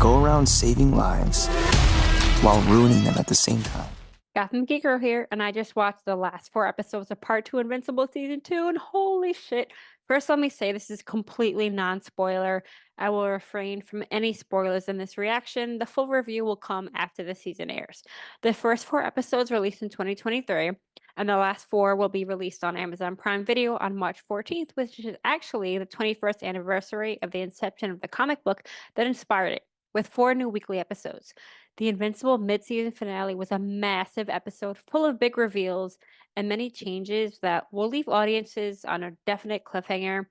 go around saving lives while ruining them at the same time. GothamGeekGirl here, and I just watched the last 4 episodes of Part 2 Invincible Season 2, and holy shit. First, let me say this is completely non-spoiler. I will refrain from any spoilers in this reaction. The full review will come after the season airs. The first 4 episodes released in 2023, and the last 4 will be released on Amazon Prime Video on March 14th, which is actually the 21st anniversary of the inception of the comic book that inspired it, with 4 new weekly episodes. The Invincible mid-season finale was a massive episode full of big reveals and many changes that will leave audiences on a definite cliffhanger.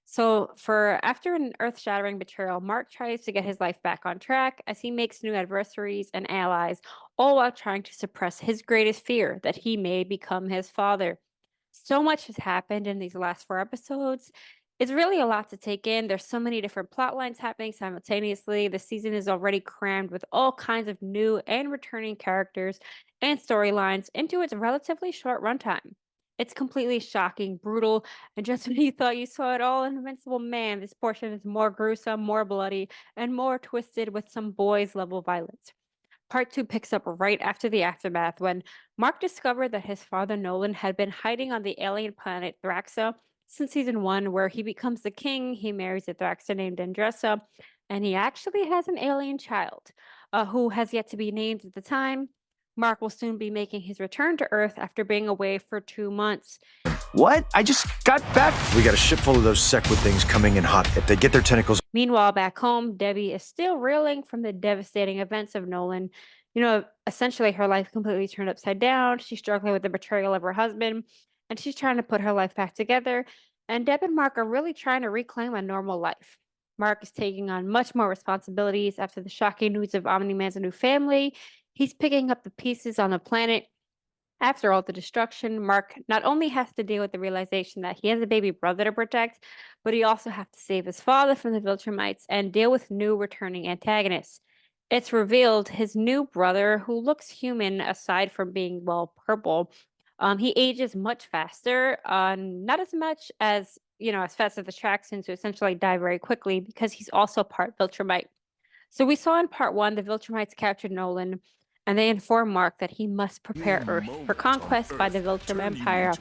So, for after an earth-shattering betrayal, Mark tries to get his life back on track as he makes new adversaries and allies, all while trying to suppress his greatest fear that he may become his father. So much has happened in these last 4 episodes. It's really a lot to take in. There's so many different plot lines happening simultaneously. The season is already crammed with all kinds of new and returning characters and storylines into its relatively short runtime. It's completely shocking, brutal, and just when you thought you saw it all in Invincible Man, this portion is more gruesome, more bloody, and more twisted with some boys level violence. Part 2 picks up right after the aftermath when Mark discovered that his father Nolan had been hiding on the alien planet Thraxa since season 1, where he becomes the king. He marries a Thraxa named Andressa, and he actually has an alien child who has yet to be named at the time. Mark will soon be making his return to Earth after being away for 2 months. What? I just got back. We got a ship full of those Sequid things coming in hot. If they get their tentacles. Meanwhile, back home, Debbie is still reeling from the devastating events of Nolan. Essentially, her life completely turned upside down. She's struggling with the betrayal of her husband, and she's trying to put her life back together. And Deb and Mark are really trying to reclaim a normal life. Mark is taking on much more responsibilities after the shocking news of Omni-Man's new family. He's picking up the pieces on the planet. After all the destruction, Mark not only has to deal with the realization that he has a baby brother to protect, but he also has to save his father from the Viltrumites and deal with new returning antagonists. It's revealed his new brother, who looks human aside from being, well, purple, he ages much faster, not as much as, as fast as the Traxxons, who essentially die very quickly because he's also part Viltrumite. So we saw in part 1 the Viltrumites captured Nolan, and they informed Mark that he must prepare Earth for conquest by the Viltrum Empire.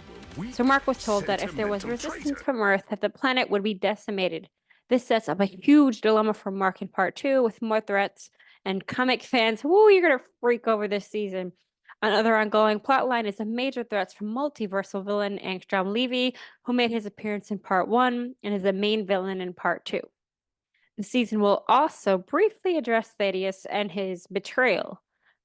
So Mark was told that if there was resistance from Earth, that the planet would be decimated. This sets up a huge dilemma for Mark in part 2 with more threats, and comic fans, woo, you're gonna freak over this season. Another ongoing plotline is the major threats from multiversal villain Angstrom Levy, who made his appearance in part 1 and is the main villain in part 2. The season will also briefly address Thaddeus and his betrayal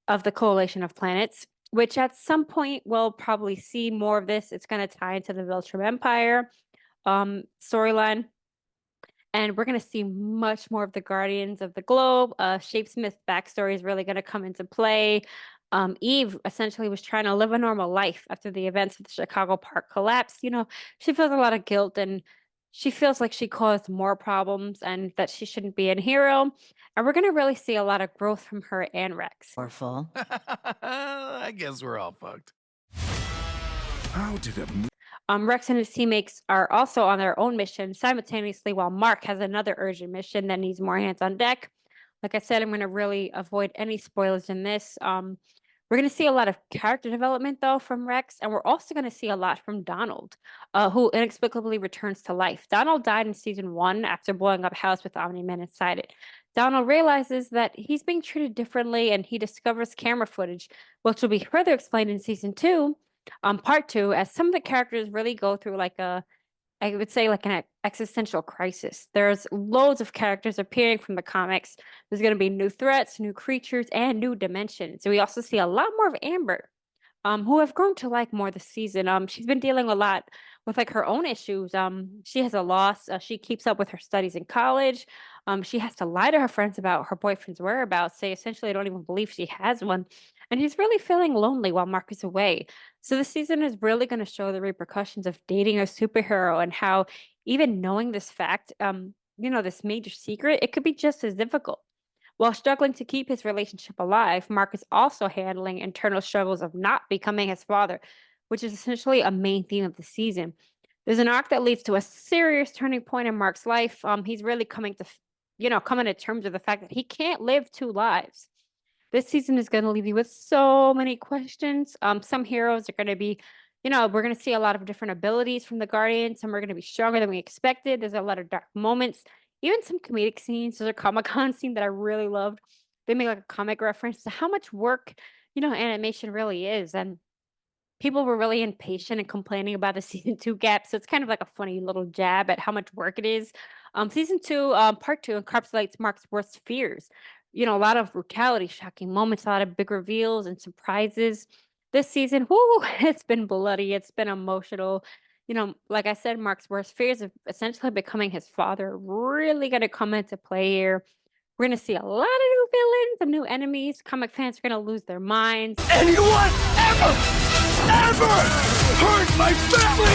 of the coalition of planets, which at some point we'll probably see more of this. It's going to tie into the Viltrum Empire storyline. And we're going to see much more of the Guardians of the Globe. Shapesmith's backstory is really going to come into play. Eve essentially was trying to live a normal life after the events of the Chicago Park collapse. She feels a lot of guilt, and she feels like she caused more problems and that she shouldn't be a hero. And we're going to really see a lot of growth from her and Rex. Powerful. I guess we're all fucked. How did it move? Rex and his teammates are also on their own mission simultaneously, while Mark has another urgent mission that needs more hands on deck. Like I said, I'm going to really avoid any spoilers in this. We're going to see a lot of character development, though, from Rex, and we're also going to see a lot from Donald, who inexplicably returns to life. Donald died in season 1 after blowing up a house with Omni-Man inside it. Donald realizes that he's being treated differently, and he discovers camera footage, which will be further explained in season 2, part 2, as some of the characters really go through I would say like an existential crisis. There's loads of characters appearing from the comics. There's going to be new threats, new creatures, and new dimensions. So we also see a lot more of Amber, who I've grown to like more this season. She's been dealing a lot with like her own issues. She has a loss. She keeps up with her studies in college. She has to lie to her friends about her boyfriend's whereabouts. They essentially don't even believe she has one. And she's really feeling lonely while Mark is away. So this season is really going to show the repercussions of dating a superhero and how even knowing this fact, this major secret, it could be just as difficult. While struggling to keep his relationship alive, Mark is also handling internal struggles of not becoming his father, which is essentially a main theme of the season. There's an arc that leads to a serious turning point in Mark's life. He's really coming to coming to terms with the fact that he can't live two lives. This season is going to leave you with so many questions. Some heroes are going to be, we're going to see a lot of different abilities from the Guardians. Some are going to be stronger than we expected. There's a lot of dark moments, even some comedic scenes. There's a Comic-Con scene that I really loved. They make like a comic reference to how much work, animation really is. And people were really impatient and complaining about the season 2 gap. So it's kind of like a funny little jab at how much work it is. Season 2, part 2 encapsulates Mark's worst fears. A lot of brutality, shocking moments, a lot of big reveals and surprises. This season, whoo, it's been bloody. It's been emotional. Like I said, Mark's worst fears of essentially becoming his father really going to come into play here. We're going to see a lot of new villains and new enemies. Comic fans are going to lose their minds. Anyone ever hurt my family?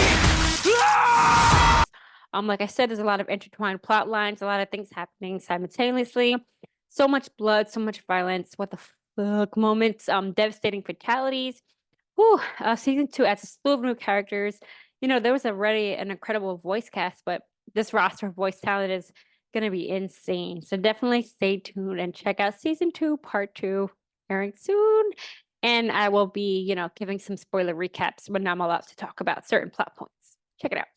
Like I said, there's a lot of intertwined plot lines, a lot of things happening simultaneously. So much blood, so much violence. What the fuck moments, devastating fatalities. Whew, season 2 adds a slew of new characters. There was already an incredible voice cast, but this roster of voice talent is going to be insane. So definitely stay tuned and check out season 2, part 2, airing soon. And I will be, giving some spoiler recaps when I'm allowed to talk about certain plot points. Check it out.